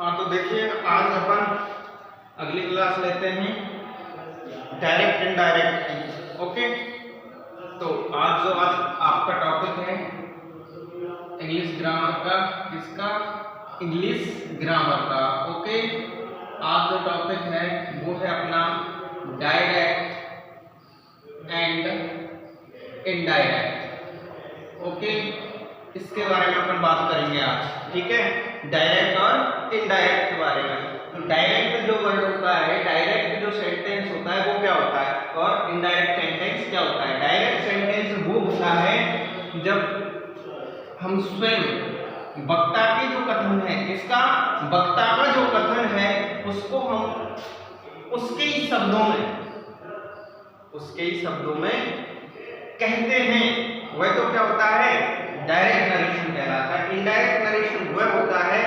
हाँ तो देखिए आज अपन अगली क्लास लेते हैं डायरेक्ट इनडायरेक्ट की। ओके, तो आज आपका टॉपिक है इंग्लिश ग्रामर का। किसका? इंग्लिश ग्रामर का। ओके, आज जो टॉपिक है वो है अपना डायरेक्ट एंड इनडायरेक्ट। ओके, इसके बारे में अपन बात करेंगे आज। ठीक है, डायरेक्ट और इनडायरेक्ट के बारे में। तो डायरेक्ट जो वर्ड होता है, डायरेक्ट जो सेंटेंस होता है वो क्या होता है, और इनडायरेक्ट सेंटेंस क्या होता है। डायरेक्ट सेंटेंस वो होता है जब हम स्वयं वक्ता की जो कथन है, इसका वक्ता का जो कथन है उसको हम उसके ही शब्दों में कहते हैं, वह तो क्या होता है, डायरेक्ट नरेशन कहलाता है। इनडायरेक्ट नरेशन वह होता है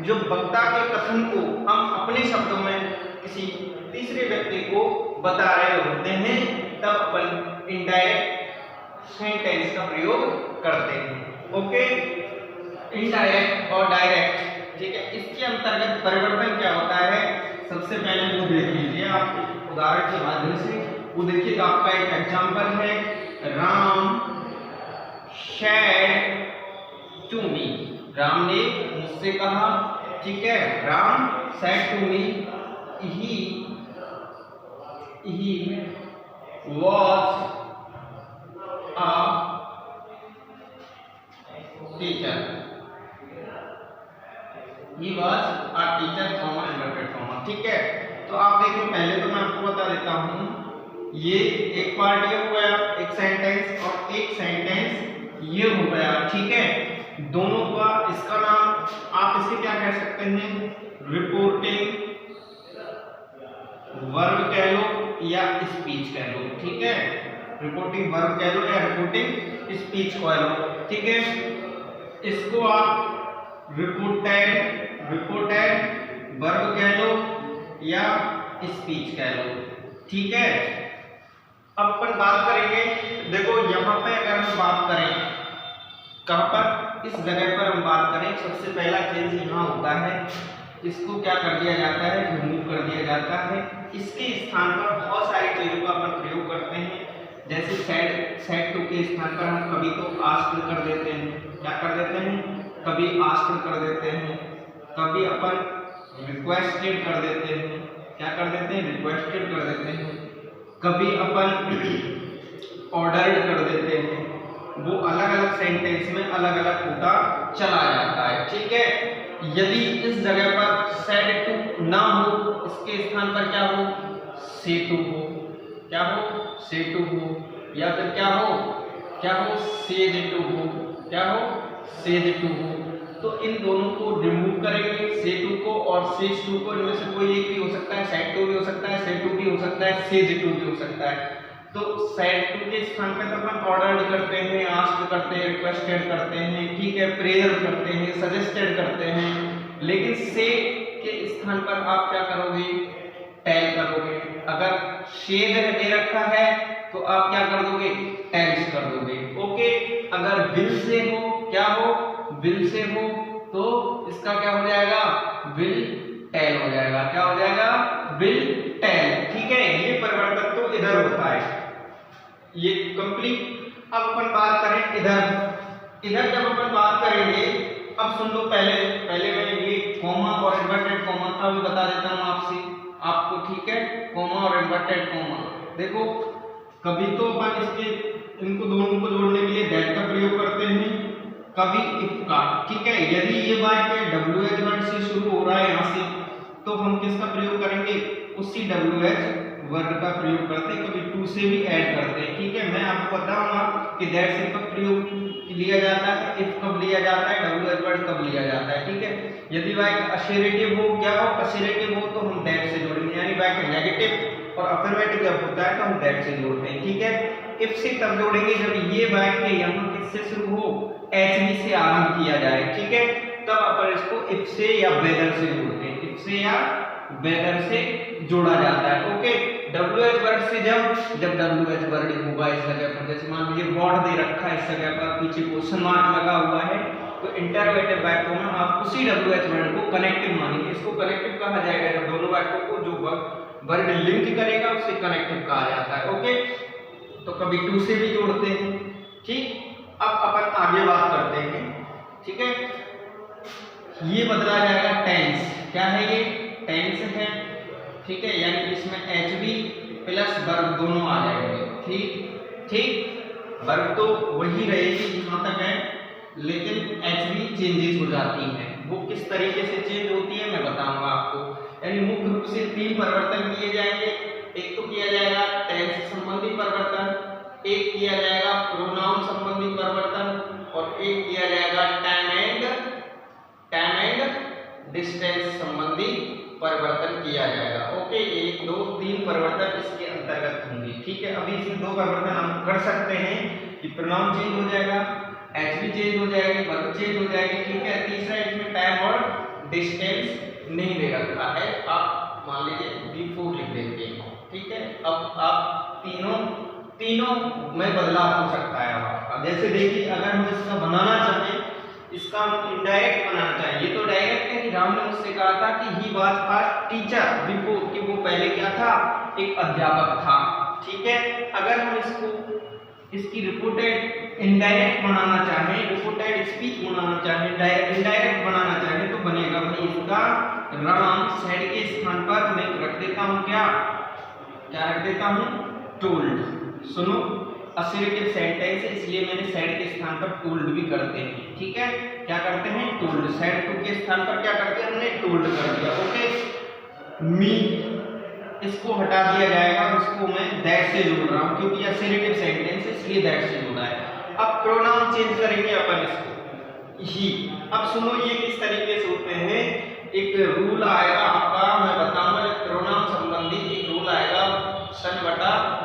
जो वक्ता के कथन को हम अपने शब्दों में किसी तीसरे व्यक्ति को बता रहे होते हैं, तब अपन इनडायरेक्ट सेंटेंस का प्रयोग करते हैं। ओके, इनडायरेक्ट और डायरेक्ट। ठीक है, इसके अंतर्गत परिवर्तन क्या होता है, सबसे पहले वो देख लीजिए आप उदाहरण के माध्यम से। वो देखिए, आपका एक एग्जांपल है, Ram said to me। Ram ने मुझसे कहा। ठीक है, Ram said to me he was a teacher। he was a teacher comma inverted comma। ठीक है, तो आप देखिए, पहले तो मैं आपको बता देता हूं, ये एक पार्ट ये हो गया एक सेंटेंस, और एक सेंटेंस ये हो गया। ठीक है, दोनों का इसका नाम आप इसे क्या कह सकते हैं, रिपोर्टिंग वर्ब कह लो या स्पीच कह लो। ठीक है, रिपोर्टिंग वर्ब कह लो या रिपोर्टिंग स्पीच कह लो। ठीक है, इसको आप रिपोर्टेड वर्ब कह लो या स्पीच कह लो। ठीक है, अब अपन बात करेंगे, देखो यहाँ पे अगर हम बात करें, कहाँ पर, इस जगह पर हम बात करें, सबसे पहला चेंज यहाँ होता है, इसको क्या कर दिया जाता है, रिमूव कर दिया जाता है। इसके स्थान पर बहुत सारी चीजों का अपन प्रयोग करते हैं, जैसे सेड टू के स्थान पर हम कभी तो आस्क्ड कर देते हैं। क्या कर देते हैं, कभी आस्क्ड कर देते हैं, कभी अपन रिक्वेस्टेड कर देते हैं। क्या कर देते हैं, रिक्वेस्टेड कर देते हैं, कभी अपन ऑर्डर्ड कर देते हैं। वो अलग अलग सेंटेंस में अलग अलग होता चला जाता है। ठीक है, यदि इस जगह पर सेड टू ना हो, इसके स्थान पर क्या हो, से टू हो। क्या हो, से टू हो, या फिर क्या हो, सेज टू हो। क्या हो, सेज टू हो। तो इन दोनों को रिमूव करेंगे, से टू को और सेज टू को। इनमें से कोई एक भी हो सकता है, सेड टू भी हो सकता है, से टू भी हो सकता है, सेज टू भी हो सकता है। तो सेड टू के स्थान पर तो अपन ऑर्डर्ड करते हैं, आस्क्ड करते हैं, रिक्वेस्टेड करते हैं। ठीक है, प्रेयर करते हैं, सजेस्टेड करते हैं। लेकिन से के स्थान पर आप क्या करोगे, टेल करोगे। अगर शेद दे रखा है तो आप क्या कर दोगे, टेल्स कर दोगे। ओके, अगर विल से हो, क्या हो, विल से हो, तो इसका क्या हो जाएगा, विल टेल हो जाएगा। क्या हो जाएगा, विल टेल। ठीक है, ये परिवर्तन तो इधर होता है, ये कंप्लीट। अब अपन बात करें इधर जब अपन बात करेंगे, अब सुन लो, पहले मैं ये कॉमा और इन्वर्टेड कॉमा का भी बता देता हूं आपको। ठीक है, कॉमा और इन्वर्टेड कॉमा, देखो कभी तो अपन इनको दोनों को जोड़ने के लिए दैट का प्रयोग करते हैं, कभी इफ का। ठीक है, यदि ये वाक्य WH वर्ड से शुरू हो रहा है यहाँ से, तो हम किसका प्रयोग करेंगे, उसी WH वर्ड का प्रयोग करते हैं। कभी टू से भी ऐड करते हैं। ठीक है, मैं आपको बताऊंगा कि दैट से कब प्रयोग लिया जाता है, इफ कब लिया जाता है, WH वर्ड कब लिया जाता है। ठीक है, यदि वाक्य असेरेटिव हो, क्या हो, असेरेटिव हो, तो हम दैट से जोड़ेंगे, यानी वाक्य नेगेटिव और अफर्मेटिव जब होता है तो हम दैट से जोड़ते हैं। ठीक है, इफ से तब जोड़ेंगे जब ये वाक्य यहाँ किससे शुरू हो, HV से आरंभ किया जाए। ठीक है, तब अपन इसको इफ से या वेदर से जोड़ते हैं, इफ से या वेदर से जोड़ा जाता है। ओके, WH वर्ड से जब WH वर्ड होगा इस जगह पर, जैसे मान लीजिए वॉट दे रखा है इस जगह पर, पीछे क्वेश्चन मार्क लगा हुआ है, तो इंटरोगेटिव वाक्यों में आप उसी WH वर्ड को कनेक्टिव मानेंगे। इसको कनेक्टिव कहा जाएगा जब दोनों वाक्यों को जो वर्ड लिंक करेगा उसे कनेक्टिव कहा जाता है। ओके, तो कभी टू से भी जोड़ते हैं। ठीक, अब अपन आगे बात करते हैं। ठीक है, ये बदला जाएगा टेंस। क्या है ये? टेंस है। ठीक है, यानी इसमें HV प्लस वर्ब दोनों आ जाएंगे। ठीक, वर्ब तो वही रहेगी जहां तक है, लेकिन HV चेंजेस हो जाती हैं। वो किस तरीके से चेंज होती है मैं बताऊंगा आपको। यानी मुख्य रूप से 3 परिवर्तन किए जाएंगे। एक तो किया जाएगा टेंस संबंधी परिवर्तन, एक किया जाएगा प्रोनाउन संबंधी परिवर्तन और एक किया जाएगा टाइम एंड डिस्टेंस संबंधी परिवर्तन किया जाएगा। ओके, 1 2 3 परिवर्तन इसके अंतर्गत होंगे। ठीक है, अभी इसमें 2 परिवर्तन हम कर सकते हैं कि प्रोनाउन चेंज हो जाएगा, HV चेंज हो जाएगी, वर्ब चेंज हो जाएगी। ठीक है, तीसरा इसमें टाइम और डिस्टेंस नहीं दे रखा है, आप मान लीजिए बिफोर लिख देते हैं। ठीक है, अब आप तीनों में बदलाव हो सकता है आपका। जैसे देखिए, अगर हम इसका बनाना चाहें, इसका हम इनडायरेक्ट बनाना चाहें, ये तो डायरेक्ट है कि राम ने मुझसे कहा था कि he was a teacher before, कि वो पहले क्या था? एक अध्यापक था। ठीक है, अगर हम इसकी रिपोर्टेड इनडायरेक्ट बनाना चाहें, रिपोर्टेड स्पीच बनाना चाहें, इनडायरेक्ट बनाना चाहें, तो बनेगा भाई इसका राम सेड के स्थान पर मैं रख देता हूं क्या रख देता हूं? टोल्ड। सुनो, असर्टिव सेंटेंस है इसलिए मैंने सेड के स्थान पर टोल्ड भी करते हैं। ठीक है, क्या करते हैं? टोल्ड। सेड टू के स्थान पर क्या करते हैं? हमने टोल्ड कर दिया। ओके, मी इसको हटा दिया जाएगा, उसको मैं दैट से जोड़ रहा हूं क्योंकि असर्टिव सेंटेंस है इसलिए दैट से जोड़ा है। अब प्रोनाउन चेंज करेंगे अपन इसको ही। अब सुनो, ये किस तरीके से होते हैं? एक रूल आएगा आपका, मैं बताऊंगा। जब प्रोनाउन संबंधी एक रूल आएगा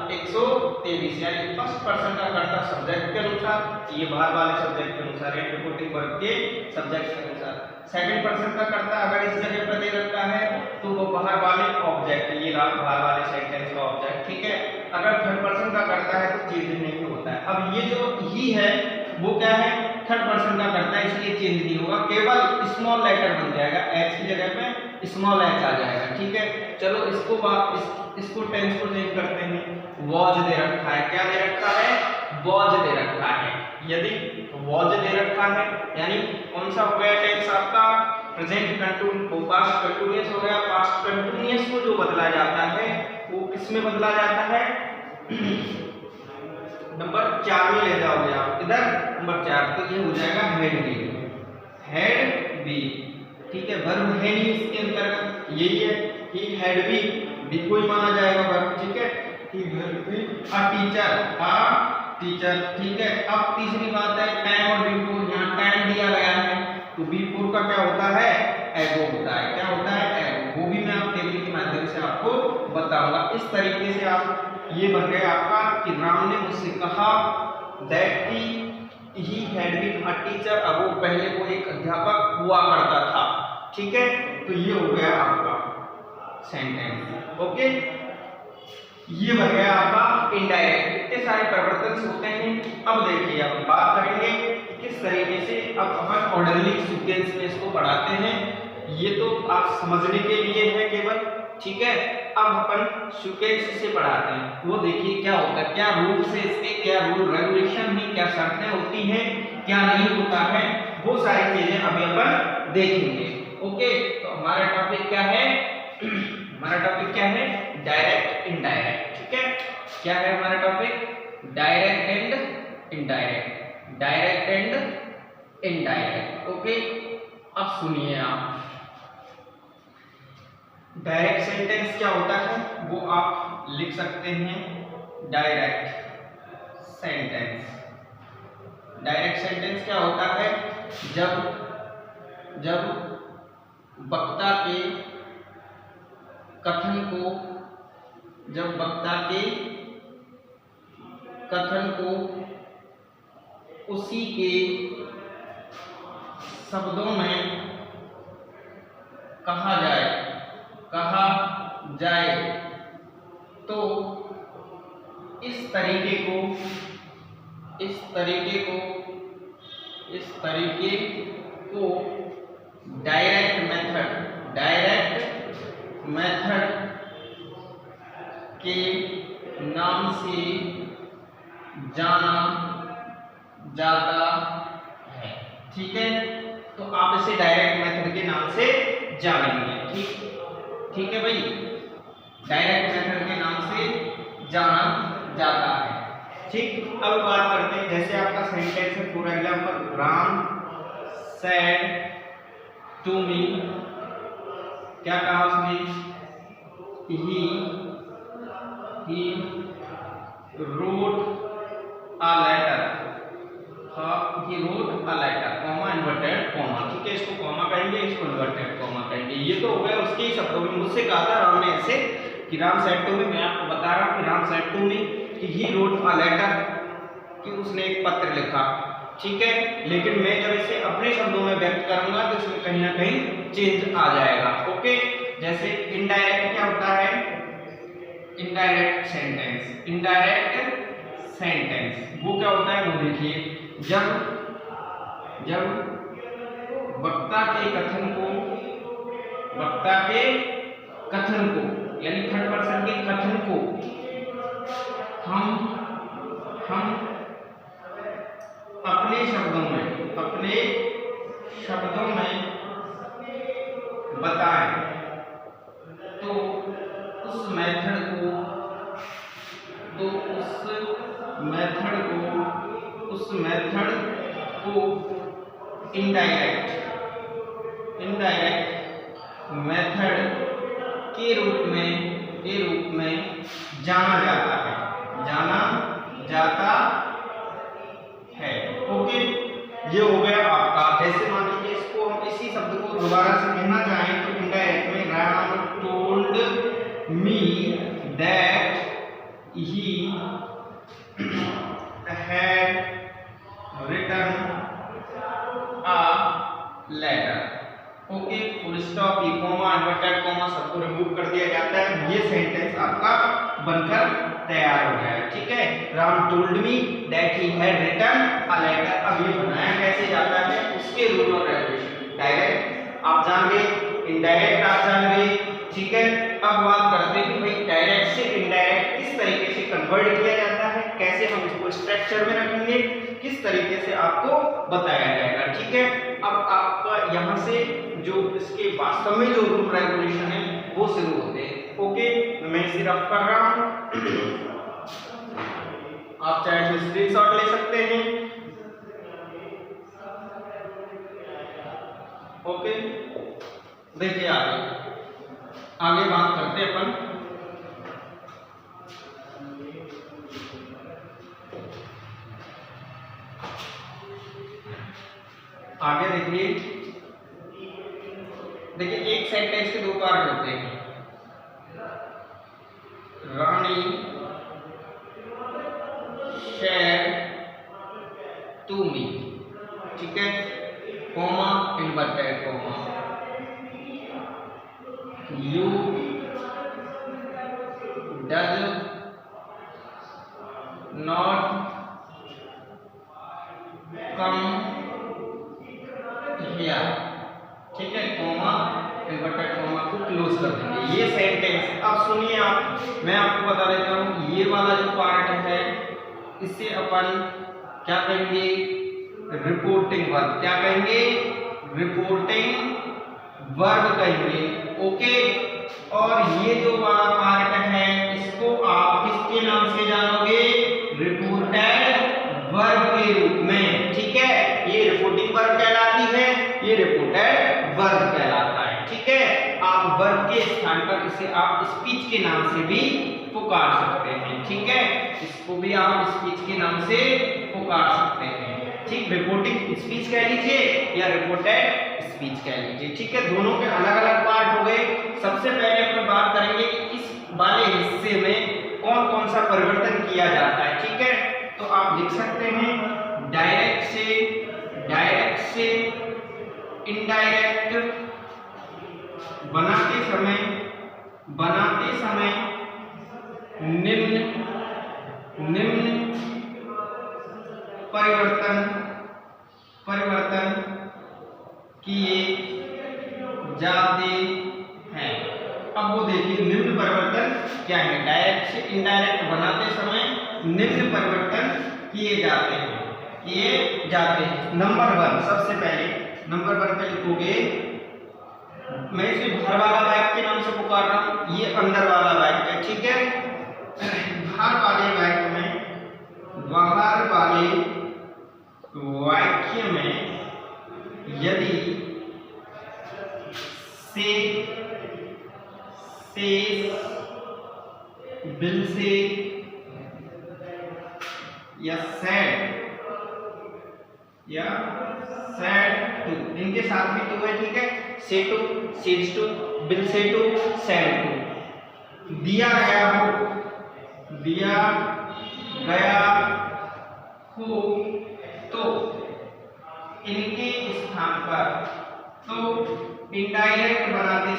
123, यानी फर्स्ट पर्सन का कर्ता सब्जेक्ट के अनुसार, ये बाहर वाले सब्जेक्ट के अनुसार, रिपोर्टिंग वर्ब के सब्जेक्ट के अनुसार। सेकंड पर्सन का कर्ता अगर इस जगह पर दे रखा है तो वो बाहर वाले ऑब्जेक्ट, ये बाहर वाले सेंटेंस का ऑब्जेक्ट। ठीक है, अगर थर्ड पर्सन का करता है तो चेंज नहीं होता है। अब ये जो ही है वो क्या है? थर्ड पर्सन का करता है इसलिए चेंज नहीं होगा, केवल स्मॉल लेटर बन जाएगा, एच की जगह पे स्मॉल एच आ जाएगा। ठीक है, चलो इसको टेंस को चेंज करते हैं। वॉज दे रखा है, क्या दे रखा है? वॉज दे रखा है। यदि वॉज दे रखा है यानी कौन सा हो गया टेंस आपका? प्रेजेंट कंटिन्यूअस, पास्ट कंटिन्यूअस हो गया। पास्ट कंटिन्यूअस को जो बदला जाता है वो किसमें बदला जाता है? नंबर 4 में ले जाओगे आप, इधर नंबर 4, तो ये हो जाएगा हेड बी। हेड बी, ठीक है, वर्ब है नहीं इसके अंतर्गत, यही है कि हेड बी को ही माना जाएगा वर्ब। ठीक है, कि टीचर। ठीक है, अब तीसरी बात है टाइम और बिफोर। यहाँ टाइम दिया गया है तो बिफोर का क्या होता है? एगो होता है। क्या होता है? एगो। वो भी मैं आप टेबल के माध्यम से आपको बताऊंगा। इस तरीके से आप ये बन गया आपका कि राम ने मुझसे कहा that he had been a teacher. अब वो पहले वो एक अध्यापक हुआ करता था। ठीक है, तो ये हो गया आपका सेंटेंस। ओके, ये बन गया आपका इनडायरेक्ट। इतने सारे परिवर्तन होते हैं। अब देखिए, अब बात करेंगे किस तरीके से अब अपन ऑर्डरली सीक्वेंस में इसको पढ़ाते हैं। ये तो आप समझने के लिए है केवल। ठीक है, अब अपन सीक्वेंस से पढ़ाते हैं। वो देखिए क्या होता है, क्या रूल से इसके क्या रूल रेगुलेशन है, क्या शर्तें होती हैं, क्या नहीं होता है, वो सारी चीजें अभी अपन देखेंगे। ओके, तो हमारा टॉपिक क्या है? हमारा टॉपिक क्या है? Direct indirect. ठीक है, क्या है हमारा topic? Direct and indirect. Direct and indirect. Okay, अब सुनिए आप, डायरेक्ट सेंटेंस क्या होता है वो आप लिख सकते हैं। डायरेक्ट सेंटेंस, डायरेक्ट सेंटेंस क्या होता है? जब वक्ता के कथन को उसी के शब्दों में कहा जाए तो इस तरीके आप इसे डायरेक्ट मेथड के नाम से जानेंगे। ठीक है भाई, डायरेक्ट मेथड के नाम से जाना जाता है। ठीक, अब बात करते हैं, जैसे आपका सेंटेंस है, for example Ram said to me, क्या कहा उसने, he wrote a letter, he wrote a letter, comma inverted comma, ठीक है, इसको कॉमा कहेंगे, इसको इन्वर्टेड कॉमा कहेंगे। ये तो हो गया उसके ही शब्दों में, मुझसे कहा था राम ने ऐसे कि राम सेड टू मी, मैं आपको बता रहा हूँ कि राम सेड टू मी कि he wrote a letter, कि उसने एक पत्र लिखा, ठीक है। लेकिन मैं जब इसे अपने शब्दों में व्यक्त करूंगा तो इसमें कहीं ना कहीं चेंज आ जाएगा। ओके, जैसे इनडायरेक्ट क्या होता है, इनडायरेक्ट सेंटेंस, इनडायरेक्ट सेंटेंस वो क्या होता है, वो देखिए, जब वक्ता के कथन को यानी थर्ड पर्सन के कथन को हम अपने शब्दों में बताएं, तो उस मेथड को इनडायरेक्ट मेथड के रूप में जाना जाता है। ओके, ये हो गया आपका। जैसे मान लीजिए इसको हम इसी शब्द को दोबारा से कहना चाहें तो इनडायरेक्ट में Ram told me that he had written a letter। Okay, full stop, ये कॉमा, इन्वर्टेड कॉमा सबको रिमूव कर दिया जाता है। ये सेंटेंस आपका बनकर तैयार हो गया है। ठीक है, Ram told me that he had written a letter. अब ये बनाया कैसे जाता है, उसके रूल और रेगुलेशन डायरेक्ट आप जान गए, इनडायरेक्ट आप जान गए। ठीक है, अब बात करते हैं कि भाई डायरेक्ट से इनडायरेक्ट किस तरीके से कन्वर्ट किया जाता है, कैसे हम इसको स्ट्रक्चर में रखेंगे, किस तरीके से आपको बताया जाएगा। ठीक है, अब आपका यहाँ से जो इसके वास्तव में जो रूल रेगुलेशन है वो शुरू होते हैं। ओके, मैं इसे रफ कर रहा हूँ, आप चाहे तो स्क्रीनशॉट ले सकते हैं। ओके, देखिए आगे बात करते हैं अपन। आगे देखिए एक सेंटेंस के दो पार्ट होते हैं। रानी शेयर टू मी, ठीक है, comma inverted comma, you does not come here, ठीक है, कॉमा इनवर्टेड कॉमा को क्लोज कर देंगे। ये सेंटेंस, अब सुनिए आप, मैं आपको बता देता हूँ, ये वाला जो पार्ट है इसे अपन क्या कहेंगे, रिपोर्टिंग वर्ब। क्या कहेंगे, रिपोर्टिंग वर्ब कहेंगे। ओके, और ये जो वाला पार्ट है इसको आप किसके नाम से जानोगे, रिपोर्टेड वर्ब के रूप में। ठीक है, ये रिपोर्टिंग वर्ब कहलाती है, ये रिपोर्टेड वर्ब कहलाता है। ठीक है, आप वर्ब के स्थान पर इसे आप स्पीच के नाम से भी पुकार सकते हैं। ठीक है, इसको भी आप स्पीच के नाम से पुकार सकते हैं। ठीक, रिपोर्टिंग स्पीच कह लीजिए या रिपोर्टेड स्पीच कह लीजिए। ठीक है, दोनों के अलग अलग पार्ट हो गए। सबसे पहले अपन बात करेंगे कि इस वाले हिस्से में कौन कौन सा परिवर्तन किया जाता है। ठीक है, तो आप लिख सकते हैं डायरेक्ट से इनडायरेक्ट बनाते समय निम्न परिवर्तन किए जाते हैं। अब वो देखिए निम्न परिवर्तन क्या है, डायरेक्ट से इनडायरेक्ट बनाते समय निम्न परिवर्तन किए जाते हैं। नंबर 1, सबसे पहले नंबर 1 पे लिखोगे, मैं इसे बाहर वाला वाक्य के नाम से पुकार रहा हूं, ये अंदर वाला वाक्य है, ठीक है। बाहर वाले वाक्य में, बाहर वाले वाक्य में यदि से बिल से या सेड टू, इनके साथ भी टू है, ठीक है। से टू, सेज टू, बिल से टू, सेड टू दिया गया हो तो इनके स्थान पर, तो इनडायरेक्ट बनाते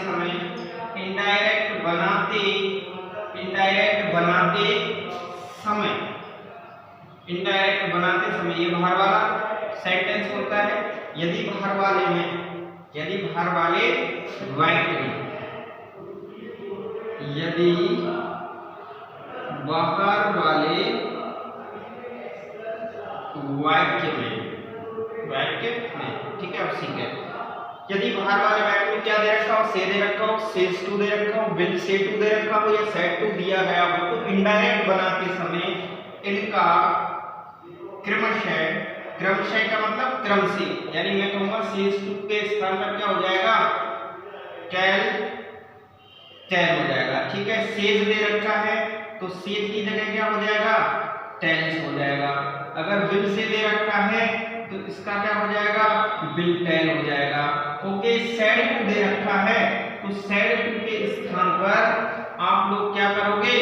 समय ये बाहर वाला सेंटेंस होता है। यदि बाहर वाले वाक्य में, यदि बाहर वाले वाक्य में, ठीक है। अब सीख है, यदि बाहर वाले वाक्य में क्या दे रखा हो, से दे रखा हो, सेज टू दे रखा हो, बिल से टू दे रखा हो या सेड टू दिया गया हो, तो इनडायरेक्ट बनाते समय इनका क्रमशः का मतलब क्रम से, यानी मैं कहूंगा सेज टू के स्थान पर क्या हो जाएगा, टेल हो जाएगा, ठीक है। सेज दे रखा है तो सेज की जगह क्या हो जाएगा, टेल्स हो जाएगा। अगर बिल से दे रखा है तो इसका क्या हो जाएगा, बिल टेल हो जाएगा। ओके, सेड टू दे रखा है तो सेड टू के स्थान पर आप लोग क्या करोगे,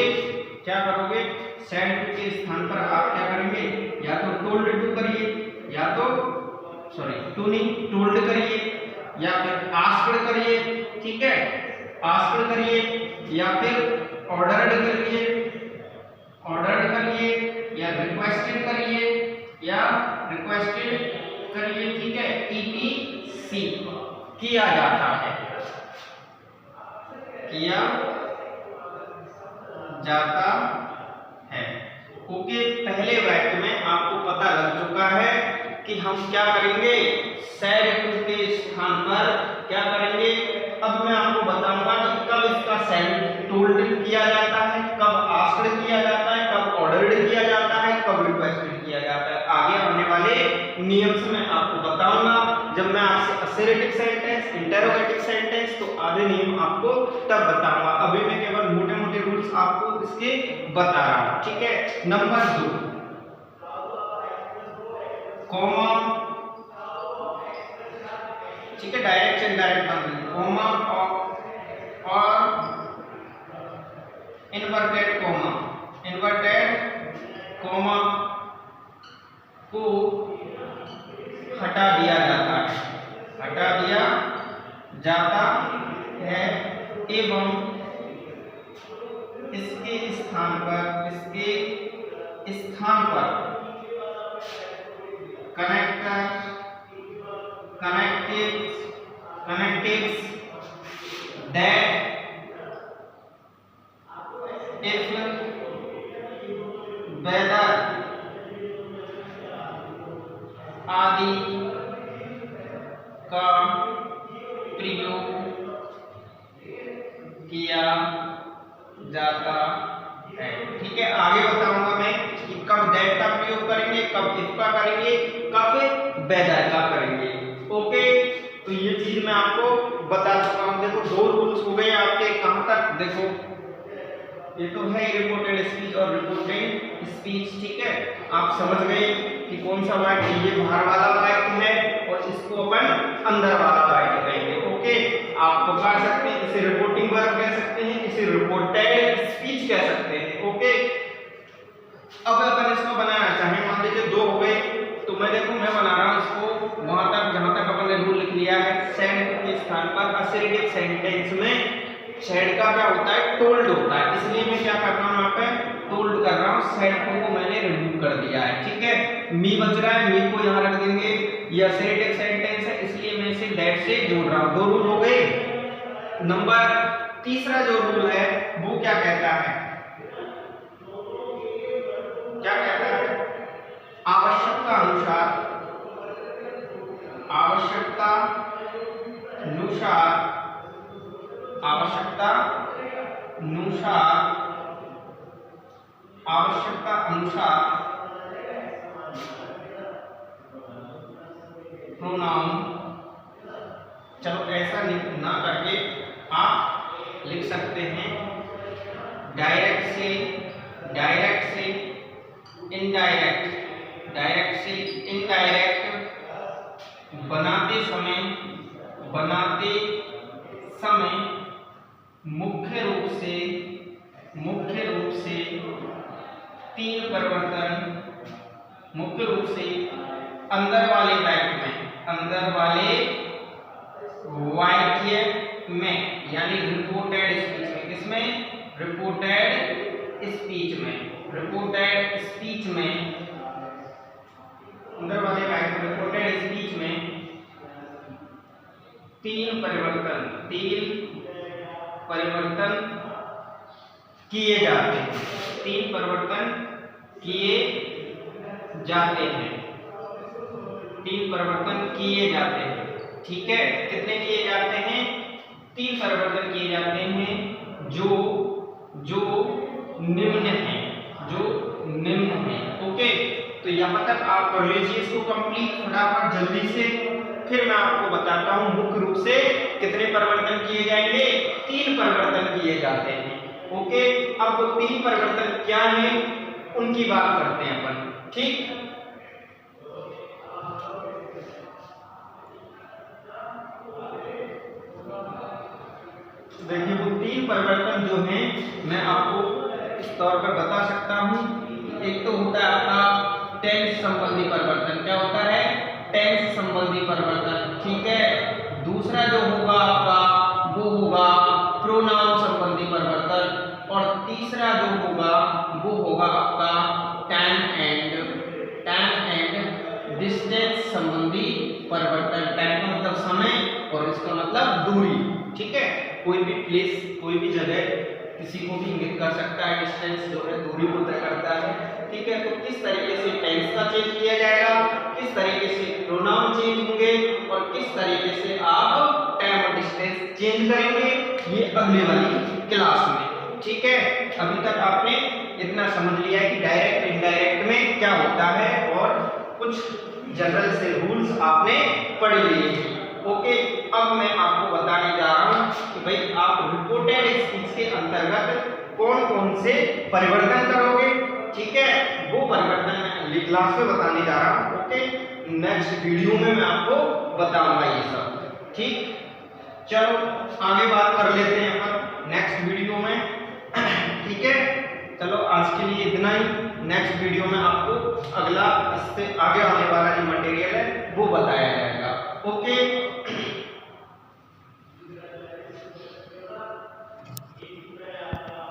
सेड टू के स्थान पर आप क्या करेंगे, या तो टोल्ड टू करिए, या तो टू नहीं, टोल्ड करिए, या फिर आस्क्ड करिए, ठीक है। आस्क्ड करिए या फिर ऑर्डर्ड करिए, या रिक्वेस्टेड करिए, ठीक है। ETC किया जाता है, ओके। पहले वाक्य में आपको पता लग चुका है कि हम क्या करेंगे, सेड टू के स्थान पर क्या करेंगे। अब मैं आपको बताऊंगा कि कब इसका सेड टोल्ड किया जाता है, कब आस्क्ड किया जाता है, कब ऑर्डर्ड किया जाता है, कब रिक्वेस्टेड किया जाता है। आगे आने वाले नियम से मैं आपको बताऊंगा। जब मैं आपसे असर्टिव सेंटेंस, इंटरोगेटिव सेंटेंस, तो आधे नियम आपको तब बताऊंगा। अभी मैं केवल मोटे-मोटे रूल्स आपको इसके बता रहा हूं, ठीक है। नंबर 2, कॉमा, ठीक है, डायरेक्ट से इनडायरेक्ट बन, कॉमा और इन्वर्टेड कॉमा को हटा दिया जाता है एवं इसके स्थान पर connectives that if whether आदि का प्रयोग किया जाता है, ठीक है। आगे बताऊंगा मैं कि कब दैट का प्रयोग करेंगे, कब इफ का करेंगे, कब वेदर का करेंगे, ओके। तो ये चीज मैं आपको बता चुका हूं। देखो 2 रूल्स हो गए आपके, कहां तक, देखो ये तो है रिपोर्टेड स्पीच और रिपोर्टेड स्पीच, ठीक है। आप समझ गए कि कौन सा वाक्य ये बाहर वाला वाक्य है और इसको अपन अंदर वाला वाक्य कहेंगे, ओके। आप पकड़ सकते हैं, इसे रिपोर्टिंग वर्ब कह सकते हैं, इसे रिपोर्टेड स्पीच कह सकते हैं, ओके। अब अपन इसको बनाना चाहें, मान लीजिए 2 हो गए, तो मैं बना रहा हूं इसको वहां तक जहां तक अपन ने रूल लिख लिया है। सेड के स्थान पर असर्टिव सेंटेंस में सेड का क्या होता है, टोल्ड होता है, इसलिए मैं क्या कर रहा हूं, यहाँ पे टोल्ड कर रहा हूं। सेड को मैंने रिमूव कर दिया है, ठीक है। मी बच रहा है, मी को यहाँ रख देंगे, ये असर्टिव सेंटेंस है इसलिए मैं इसे दैट से जोड़ रहा हूं। 2 रूल हो गए। नंबर तीसरा जो रूल है वो क्या कहता है, आवश्यकता आवश्यकता अनुसार प्रोनाउन, चलो ऐसा ना करके आप लिख सकते हैं डायरेक्ट से इनडायरेक्ट, डायरेक्ट से इनडायरेक्ट बनाते समय मुख्य रूप से तीन परिवर्तन, मुख्य रूप से अंदर वाले वाक्य में, यानी रिपोर्टेड स्पीच में, किसमें? रिपोर्टेड स्पीच में, अंदर वाले वाक्य रिपोर्टेड स्पीच में तीन परिवर्तन किए जाते हैं, ठीक है। कितने किए जाते हैं? 3 परिवर्तन किए जाते हैं जो निम्न है। ओके, तो यहाँ तक आप कर लीजिए इसको कंप्लीट फटाफट जल्दी से, फिर मैं आपको बताता हूँ मुख्य रूप से कितने परिवर्तन किए जाएंगे। 3 परिवर्तन किए जाते हैं। ओके, अब वो 3 परिवर्तन क्या हैं उनकी बात करते हैं अपन, ठीक। देखिए वो 3 परिवर्तन जो हैं मैं आपको इस तौर पर बता सकता हूँ। एक तो होता है आपका टेंस संबंधी परिवर्तन। क्या होता है? टेंस संबंधी परिवर्तन, ठीक है। दूसरा जो होगा आपका वो होगा प्रोनाउन संबंधी परिवर्तन, और तीसरा जो होगा वो होगा आपका टाइम एंड डिस्टेंस संबंधी परिवर्तन। टाइम का मतलब समय और इसका मतलब दूरी, ठीक है। कोई भी प्लेस, कोई भी जगह किसी को भी इंगित कर सकता है, डिस्टेंस जो है दूरी को तय करता है, ठीक है। तो किस तरीके से टेंस का चेंज किया जाएगा, किस तरीके से प्रोनाउन चेंज होंगे और किस तरीके से आप टाइम और डिस्टेंस चेंज करेंगे, ये अगले वाली क्लास में, ठीक है। अभी तक आपने इतना समझ लिया है कि डायरेक्ट इनडायरेक्ट में क्या होता है और कुछ जनरल से रूल्स आपने पढ़ लिए। ओके, अब मैं आपको बताने जा रहा हूं कि भाई आप रिपोर्टेड स्पीच के अंतर्गत कौन कौन से परिवर्तन करोगे, ठीक है। वो परिवर्तन मैं अगली क्लास में बताने जा रहा हूं। ओके, नेक्स्ट वीडियो में मैं आपको बताऊंगा ये सब, ठीक। चलो आगे बात कर लेते हैं अपन नेक्स्ट वीडियो में, ठीक है। चलो आज के लिए इतना ही। नेक्स्ट वीडियो में आपको अगला इससे आगे आने वाला जो मटेरियल है वो बताया जाएगा। ओके।